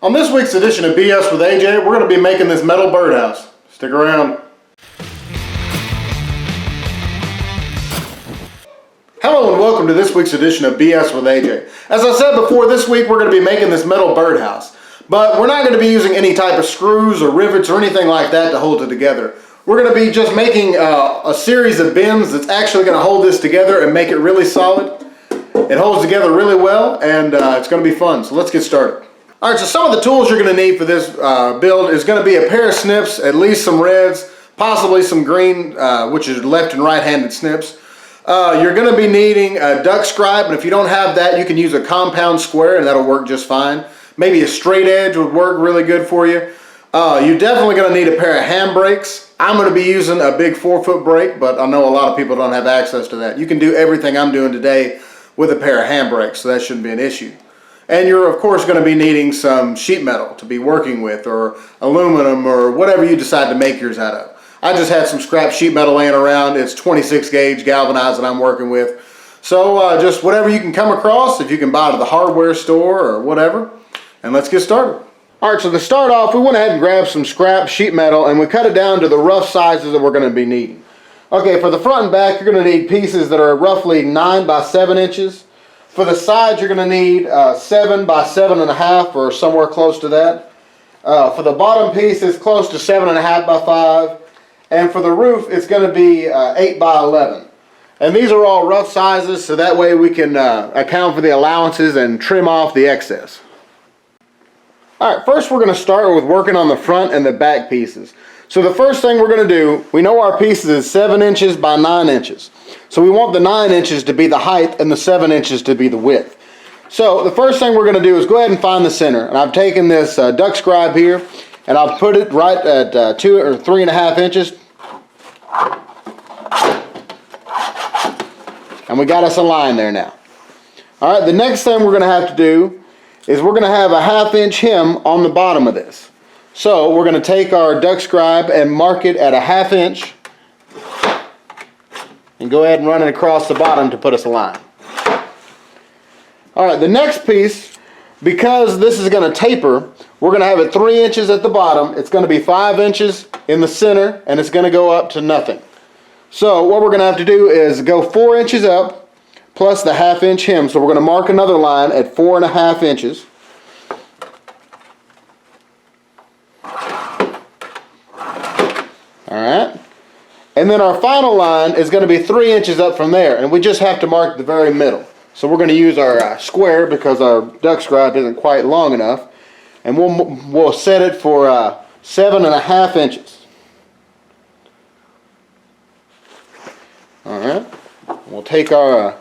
On this week's edition of BS with AJ, we're going to be making this metal birdhouse. Stick around. Hello and welcome to this week's edition of BS with AJ. As I said before, this week we're going to be making this metal birdhouse. But we're not going to be using any type of screws or rivets or anything like that to hold it together. We're going to be just making a series of bends that's actually going to hold this together and make it really solid. It holds together really well, and it's going to be fun. So let's get started. Alright, so some of the tools you're going to need for this build is going to be a pair of snips, at least some reds, possibly some green, which is left and right-handed snips. You're going to be needing a duck scribe, and if you don't have that, you can use a compound square, and that'll work just fine. Maybe a straight edge would work really good for you. You're definitely going to need a pair of handbrakes. I'm going to be using a big 4-foot brake, but I know a lot of people don't have access to that. You can do everything I'm doing today with a pair of handbrakes, so that shouldn't be an issue. And you're of course going to be needing some sheet metal to be working with, or aluminum, or whatever you decide to make yours out of. I just had some scrap sheet metal laying around. It's 26 gauge galvanized that I'm working with. So just whatever you can come across, if you can buy it at the hardware store or whatever. And let's get started. Alright, so to start off, we went ahead and grabbed some scrap sheet metal and we cut it down to the rough sizes that we're going to be needing. Okay, for the front and back, you're going to need pieces that are roughly 9 by 7 inches. For the sides, you're going to need 7 by 7.5 or somewhere close to that. For the bottom piece, it's close to 7.5 by 5. And for the roof, it's going to be 8 by 11. And these are all rough sizes, so that way we can account for the allowances and trim off the excess. Alright, first we're going to start with working on the front and the back pieces. So the first thing we're going to do, we know our pieces is 7 inches by 9 inches. So we want the 9 inches to be the height and the 7 inches to be the width. So the first thing we're going to do is go ahead and find the center. And I've taken this duck scribe here and I've put it right at 2 or 3.5 inches. And we got us a line there now. Alright, the next thing we're going to have to do is we're going to have a 1/2 inch hem on the bottom of this. So we're going to take our duck scribe and mark it at a 1/2 inch and go ahead and run it across the bottom to put us a line. Alright, the next piece, because this is going to taper, we're going to have it 3 inches at the bottom. It's going to be 5 inches in the center and it's going to go up to nothing. So what we're going to have to do is go 4 inches up plus the 1/2 inch hem. So we're going to mark another line at 4.5 inches. Alright, and then our final line is going to be 3 inches up from there, and we just have to mark the very middle. So we're going to use our square because our duck scribe isn't quite long enough, and we'll set it for 7.5 inches. Alright, we'll take our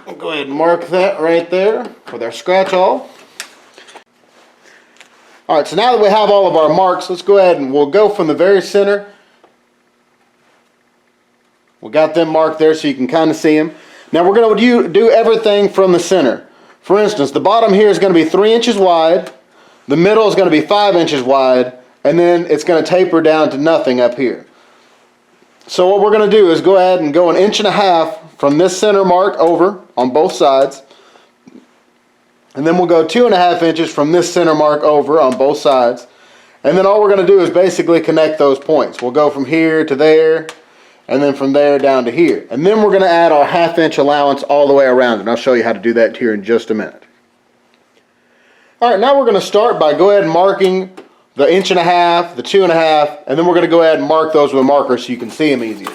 we'll go ahead and mark that right there with our scratch awl. Alright, so now that we have all of our marks, let's go ahead and we'll go from the very center. We got them marked there so you can kind of see them. Now we're going to do everything from the center. For instance, the bottom here is going to be 3 inches wide, the middle is going to be 5 inches wide, and then it's going to taper down to nothing up here. So what we're going to do is go ahead and go 1.5 inches from this center mark over on both sides. And then we'll go 2.5 inches from this center mark over on both sides. And then all we're going to do is basically connect those points. We'll go from here to there, and then from there down to here. And then we're going to add our 1/2 inch allowance all the way around. And I'll show you how to do that here in just a minute. Alright, now we're going to start by go ahead and marking the 1.5 inches, the 2.5 inches, and then we're going to go ahead and mark those with a marker so you can see them easier.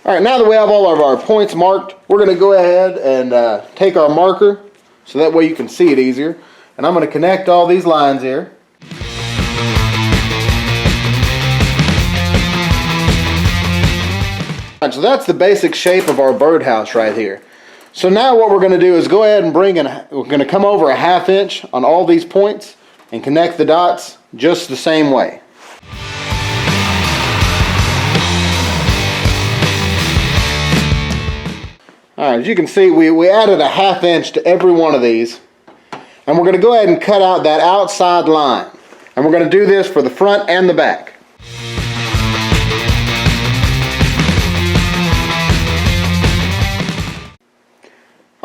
Alright, now that we have all of our points marked, we're going to go ahead and take our marker so that way you can see it easier. And I'm going to connect all these lines here. Alright, so that's the basic shape of our birdhouse right here. So now what we're going to do is go ahead and we're going to come over a 1/2 inch on all these points and connect the dots just the same way. Alright, as you can see, we added a 1/2 inch to every one of these. And we're going to go ahead and cut out that outside line. And we're going to do this for the front and the back.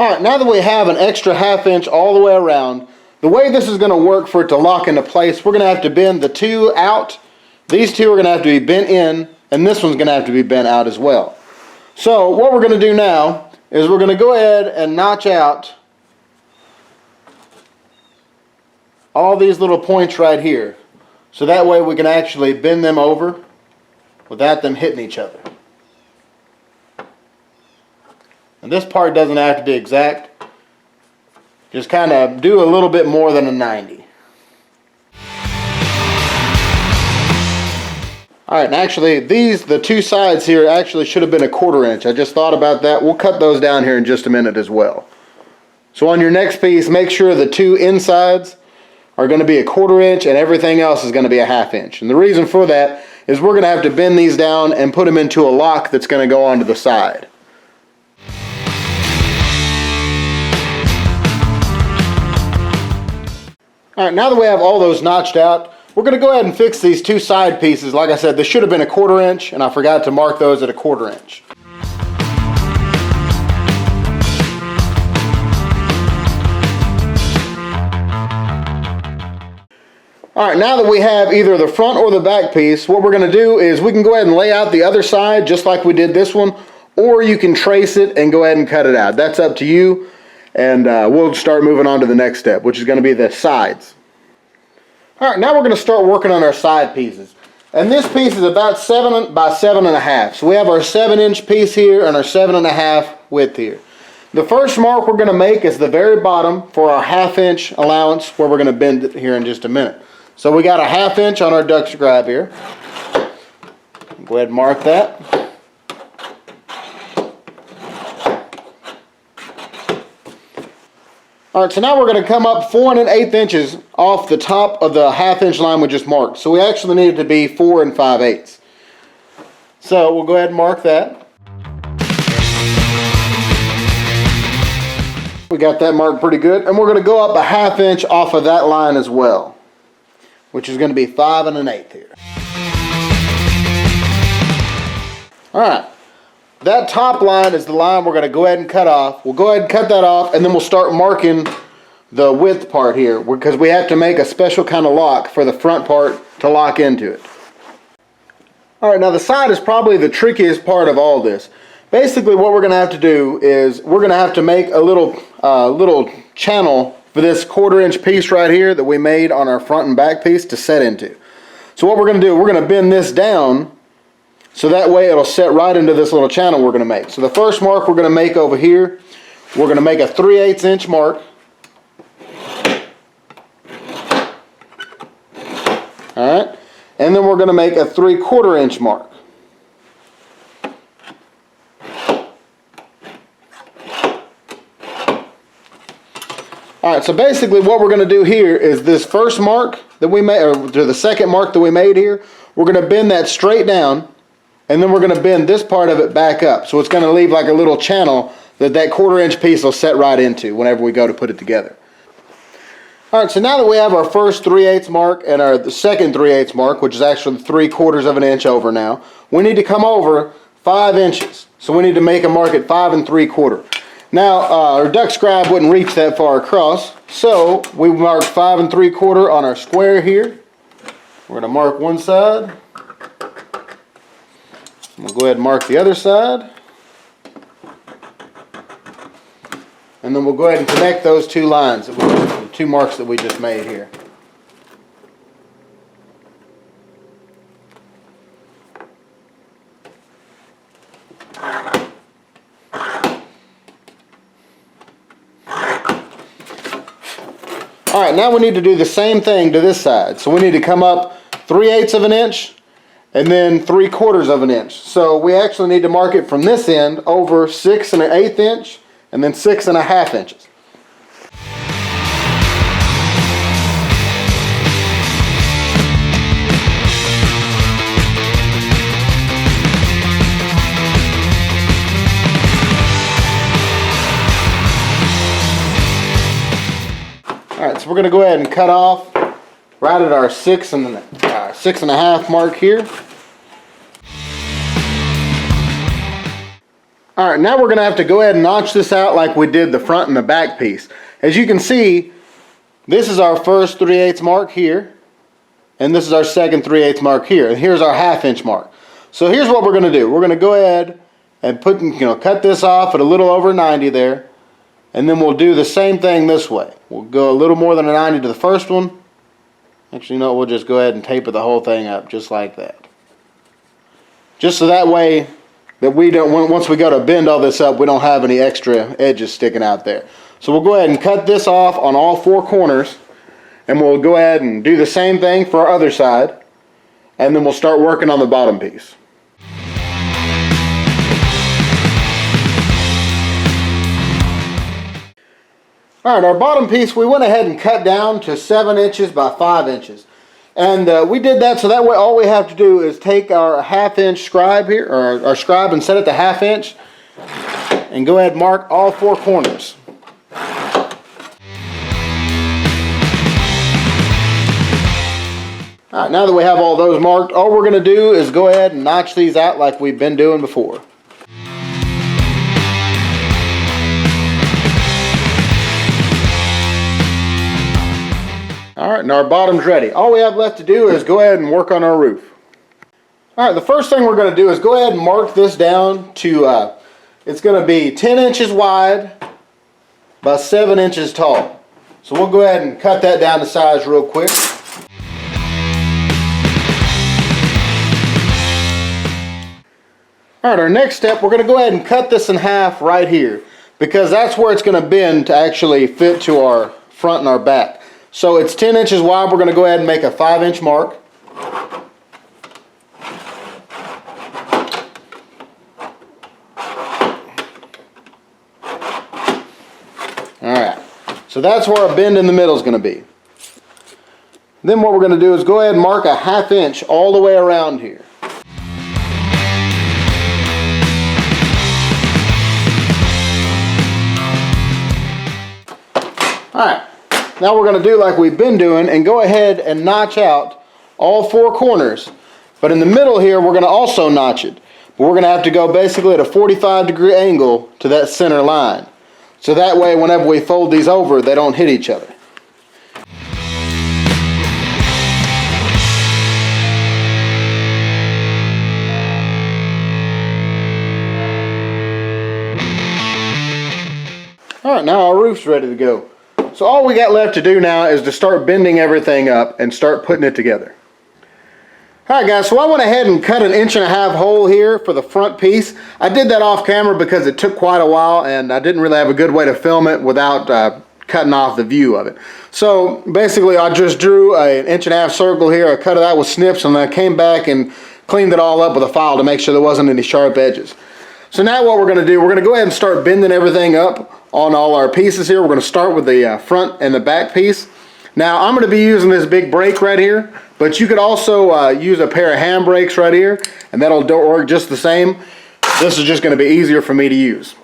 Alright, now that we have an extra 1/2 inch all the way around, the way this is going to work for it to lock into place, we're going to have to bend the two out. These two are going to have to be bent in, and this one's going to have to be bent out as well. So what we're going to do now is we're going to go ahead and notch out all these little points right here. So that way we can actually bend them over without them hitting each other. And this part doesn't have to be exact. Just kind of do a little bit more than a 90. Alright, and actually the two sides here actually should have been a 1/4 inch. I just thought about that. We'll cut those down here in just a minute as well. So on your next piece, make sure the two insides are going to be a 1/4 inch and everything else is going to be a 1/2 inch. And the reason for that is we're going to have to bend these down and put them into a lock that's going to go onto the side. Alright, now that we have all those notched out, we're going to go ahead and fix these two side pieces. Like I said, they should have been a 1/4 inch, and I forgot to mark those at a 1/4 inch. Alright, now that we have either the front or the back piece, what we're going to do is we can go ahead and lay out the other side just like we did this one, or you can trace it and go ahead and cut it out. That's up to you. And we'll start moving on to the next step, which is going to be the sides. Alright, now we're going to start working on our side pieces. And this piece is about 7 by 7.5. So we have our 7-inch piece here and our 7.5 width here. The first mark we're going to make is the very bottom for our 1/2 inch allowance, where we're going to bend it here in just a minute. So we got a 1/2 inch on our duck scribe here. Go ahead and mark that. Alright, so now we're going to come up 4 1/8 inches off the top of the 1/2 inch line we just marked. So we actually need it to be 4 5/8. So we'll go ahead and mark that. We got that marked pretty good. And we're going to go up a 1/2 inch off of that line as well, which is going to be 5 1/8 here. Alright. That top line is the line we're going to go ahead and cut off. We'll go ahead and cut that off, and then we'll start marking the width part here, because we have to make a special kind of lock for the front part to lock into it. Alright, now the side is probably the trickiest part of all this. Basically what we're going to have to do is we're going to have to make a little channel for this 1/4 inch piece right here that we made on our front and back piece to set into. So what we're going to do, we're going to bend this down so that way it'll set right into this little channel we're going to make. So the first mark we're going to make over here, we're going to make a 3/8 inch mark. Alright, and then we're going to make a 3/4 inch mark. Alright, so basically what we're going to do here is this first mark that we made, or the second mark that we made here, we're going to bend that straight down, and then we're going to bend this part of it back up. So it's going to leave like a little channel that 1/4 inch piece will set right into whenever we go to put it together. Alright, so now that we have our first 3/8 mark and the second 3/8 mark, which is actually 3/4 of an inch over now, we need to come over 5 inches. So we need to make a mark at 5 3/4. Now, our duck scribe wouldn't reach that far across, so we mark 5 3/4 on our square here. We're going to mark one side. We'll go ahead and mark the other side. And then we'll go ahead and connect those two lines, the two marks that we just made here. Alright, now we need to do the same thing to this side. So we need to come up 3/8 of an inch and then 3/4 of an inch. So we actually need to mark it from this end over 6 1/8 inch and then 6 1/2 inches. Alright, so we're going to go ahead and cut off right at our 6 1/2 mark here. All right, now we're going to have to go ahead and notch this out like we did the front and the back piece. As you can see, this is our first 3/8 mark here, and this is our second 3/8 mark here, and here's our 1/2 inch mark. So here's what we're going to do. We're going to go ahead and cut this off at a little over 90 there, and then we'll do the same thing this way. We'll go a little more than a 90 to the first one. Actually, no, we'll just go ahead and taper the whole thing up just like that. Just so that way that we don't, once we go to bend all this up, we don't have any extra edges sticking out there. So we'll go ahead and cut this off on all 4 corners, and we'll go ahead and do the same thing for our other side, and then we'll start working on the bottom piece. Alright, our bottom piece we went ahead and cut down to 7 inches by 5 inches. And we did that so that way all we have to do is take our 1/2 inch scribe here, or our scribe, and set it to 1/2 inch, and go ahead and mark all 4 corners. Alright, now that we have all those marked, all we're going to do is go ahead and notch these out like we've been doing before. Alright, and our bottom's ready. All we have left to do is go ahead and work on our roof. Alright, the first thing we're going to do is go ahead and mark this down to, it's going to be 10 inches wide by 7 inches tall. So we'll go ahead and cut that down to size real quick. Alright, our next step, we're going to go ahead and cut this in half right here, because that's where it's going to bend to actually fit to our front and our back. So it's 10 inches wide. We're going to go ahead and make a 5 inch mark. Alright, so that's where our bend in the middle is going to be. Then what we're going to do is go ahead and mark a 1/2 inch all the way around here. Alright. Now we're going to do like we've been doing and go ahead and notch out all 4 corners. But in the middle here, we're going to also notch it. But we're going to have to go basically at a 45-degree angle to that center line. So that way, whenever we fold these over, they don't hit each other. Alright, now our roof's ready to go. So all we got left to do now is to start bending everything up and start putting it together. Alright guys, so I went ahead and cut an 1.5 inch hole here for the front piece. I did that off camera because it took quite a while and I didn't really have a good way to film it without cutting off the view of it. So basically I just drew an 1.5 inch circle here, I cut it out with snips, and I came back and cleaned it all up with a file to make sure there wasn't any sharp edges. So now what we're going to do, we're going to go ahead and start bending everything up on all our pieces here. We're going to start with the front and the back piece. Now I'm going to be using this big brake right here, but you could also use a pair of hand brakes right here, and that'll work just the same. This is just going to be easier for me to use.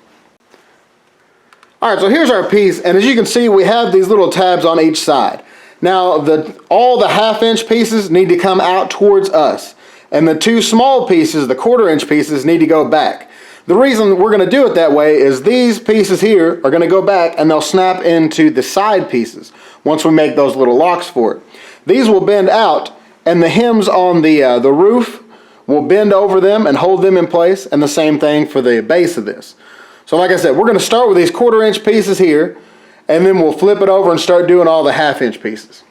Alright, so here's our piece, and as you can see we have these little tabs on each side. Now all the 1/2 inch pieces need to come out towards us, and the 2 small pieces, the 1/4 inch pieces, need to go back. The reason we're going to do it that way is these pieces here are going to go back and they'll snap into the side pieces once we make those little locks for it. These will bend out, and the hems on the roof will bend over them and hold them in place, and the same thing for the base of this. So like I said, we're going to start with these 1/4 inch pieces here, and then we'll flip it over and start doing all the 1/2 inch pieces.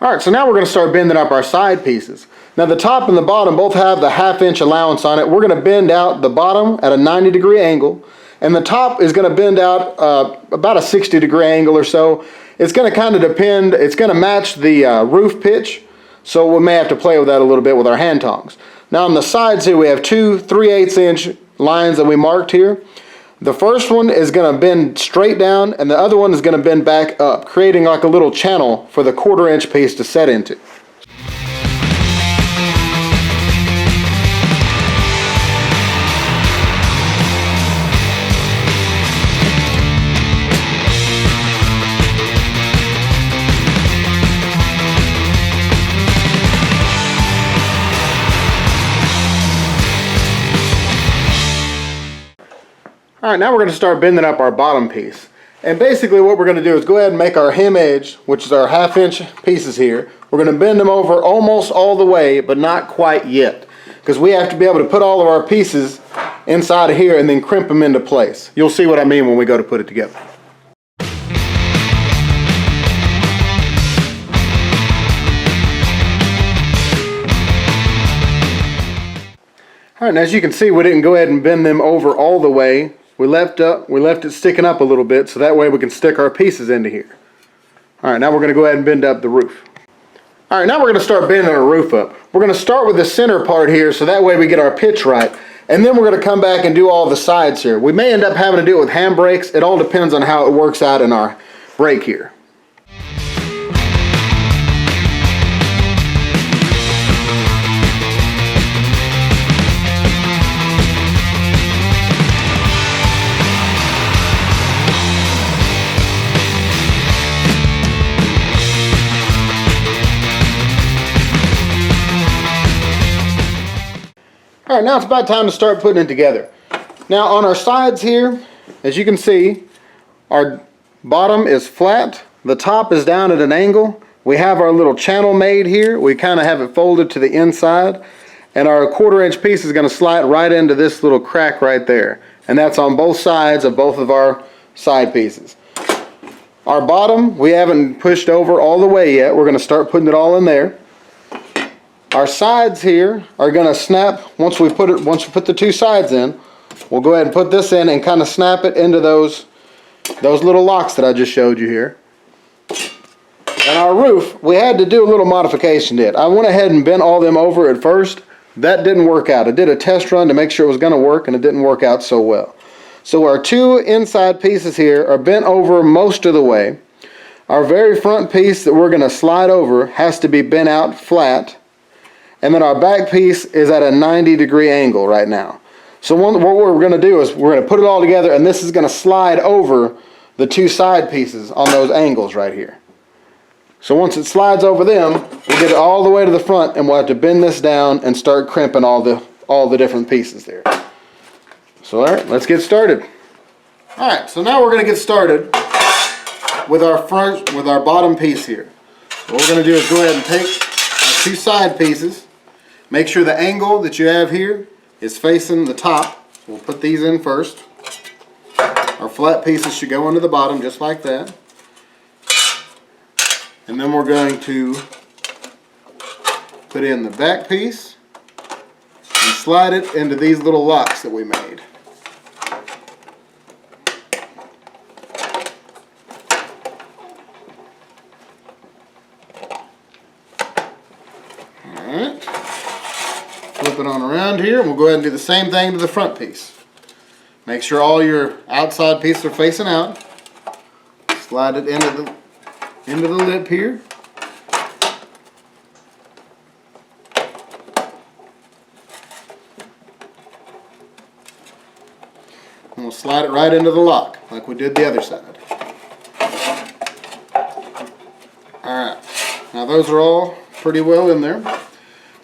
Alright, so now we're going to start bending up our side pieces. Now the top and the bottom both have the 1/2 inch allowance on it. We're going to bend out the bottom at a 90-degree angle, and the top is going to bend out about a 60-degree angle or so. It's going to kind of depend, it's going to match the roof pitch, so we may have to play with that a little bit with our hand tongs. Now on the sides here we have 2 3/8 inch lines that we marked here. The first one is going to bend straight down, and the other one is going to bend back up, creating like a little channel for the 1/4 inch piece to set into. All right, now we're going to start bending up our bottom piece. And basically what we're going to do is go ahead and make our hem edge, which is our 1/2 inch pieces here. We're going to bend them over almost all the way, but not quite yet, because we have to be able to put all of our pieces inside of here and then crimp them into place. You'll see what I mean when we go to put it together. All right, and as you can see, we didn't go ahead and bend them over all the way. We left it sticking up a little bit, so that way we can stick our pieces into here. All right, now we're going to go ahead and bend up the roof. All right, now we're going to start bending our roof up. We're going to start with the center part here, so that way we get our pitch right. And then we're going to come back and do all the sides here. We may end up having to do it with handbrakes. It all depends on how it works out in our brake here. All right, now it's about time to start putting it together. Now on our sides here, as you can see, our bottom is flat, the top is down at an angle. We have our little channel made here. We kind of have it folded to the inside, and our 1/4 inch piece is going to slide right into this little crack right there. And that's on both sides of both of our side pieces. Our bottom, we haven't pushed over all the way yet. We're going to start putting it all in there. Our sides here are going to snap once we put the two sides in. We'll go ahead and put this in and kind of snap it into those little locks that I just showed you here. And our roof, we had to do a little modification to it. I went ahead and bent all them over at first. That didn't work out. I did a test run to make sure it was going to work, and it didn't work out so well. So our two inside pieces here are bent over most of the way. Our very front piece that we're going to slide over has to be bent out flat. And then our back piece is at a 90-degree angle right now. So what we're going to do is we're going to put it all together, and this is going to slide over the two side pieces on those angles right here. So once it slides over them, we'll get it all the way to the front, and we'll have to bend this down and start crimping all the different pieces there. So all right, let's get started. All right, so now we're going to get started with our bottom piece here. What we're going to do is go ahead and take our two side pieces. Make sure the angle that you have here is facing the top. So we'll put these in first. Our flat pieces should go into the bottom just like that. And then we're going to put in the back piece and slide it into these little locks that we made. Alright. Flip it on around here, and we'll go ahead and do the same thing to the front piece. Make sure all your outside pieces are facing out. Slide it into the lip here. And we'll slide it right into the lock like we did the other side. Alright, now those are all pretty well in there.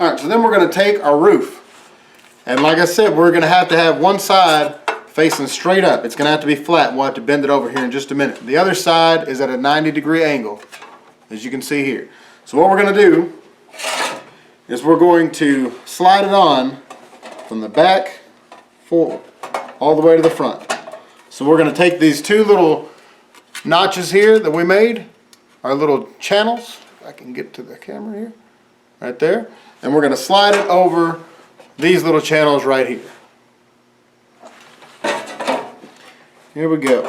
Alright, so then we're going to take our roof. And like I said, we're going to have one side facing straight up. It's going to have to be flat. We'll have to bend it over here in just a minute. The other side is at a 90-degree angle, as you can see here. So what we're going to do is we're going to slide it on from the back forward all the way to the front. So we're going to take these two little notches here that we made, our little channels, if I can get to the camera here, right there, and we're going to slide it over these little channels right here. Here we go.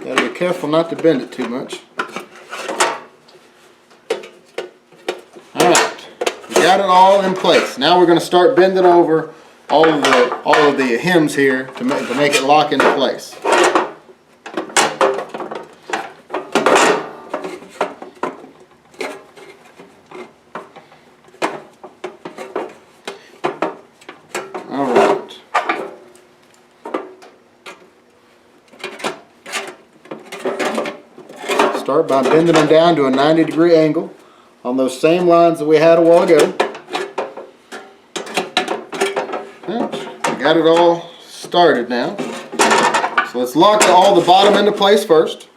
Gotta be careful not to bend it too much. Alright, we got it all in place. Now we're going to start bending over all of the hems here to make it lock into place. Alright. start by bending them down to a 90-degree angle on those same lines that we had a while ago. Got it all started now. So let's lock all the bottom into place first.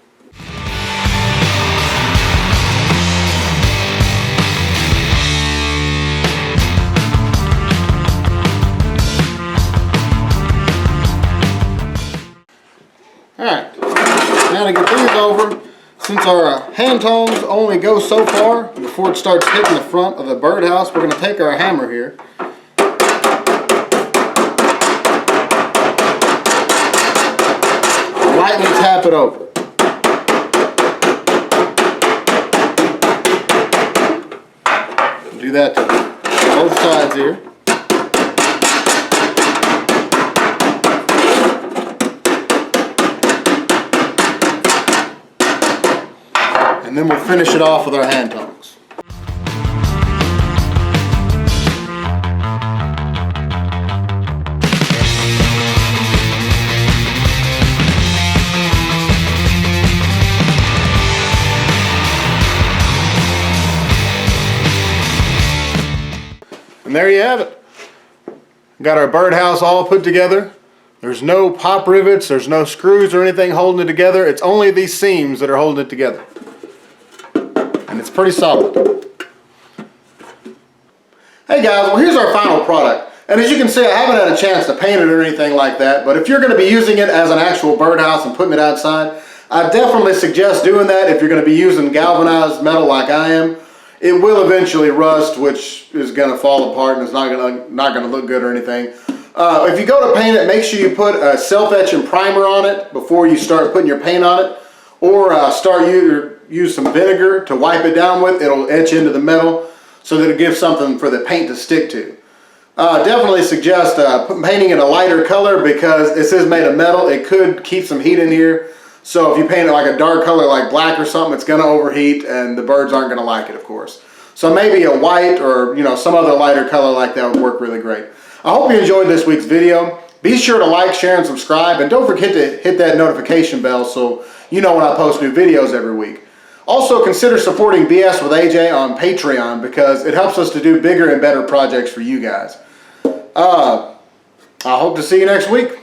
Alright, now to get these over, since our hand tongs only go so far before it starts hitting the front of the birdhouse, we're going to take our hammer here. Lightly tap it over. Do that to both sides here. And then we'll finish it off with our hand tongs. And there you have it. Got our birdhouse all put together. There's no pop rivets, there's no screws or anything holding it together. It's only these seams that are holding it together. And it's pretty solid. Hey guys, well here's our final product. And as you can see, I haven't had a chance to paint it or anything like that, but if you're going to be using it as an actual birdhouse and putting it outside, I definitely suggest doing that if you're going to be using galvanized metal like I am. It will eventually rust, which is going to fall apart and it's not going to look good or anything. If you go to paint it, make sure you put a self-etching primer on it before you start putting your paint on it, or use some vinegar to wipe it down with. It'll etch into the metal so that it gives something for the paint to stick to. Definitely suggest painting it a lighter color because this is made of metal. It could keep some heat in here. So if you paint it like a dark color like black or something, it's going to overheat and the birds aren't going to like it, of course. So maybe a white or some other lighter color like that would work really great. I hope you enjoyed this week's video. Be sure to like, share, and subscribe, and don't forget to hit that notification bell so you know when I post new videos every week. Also, consider supporting BS with AJ on Patreon because it helps us to do bigger and better projects for you guys. I hope to see you next week.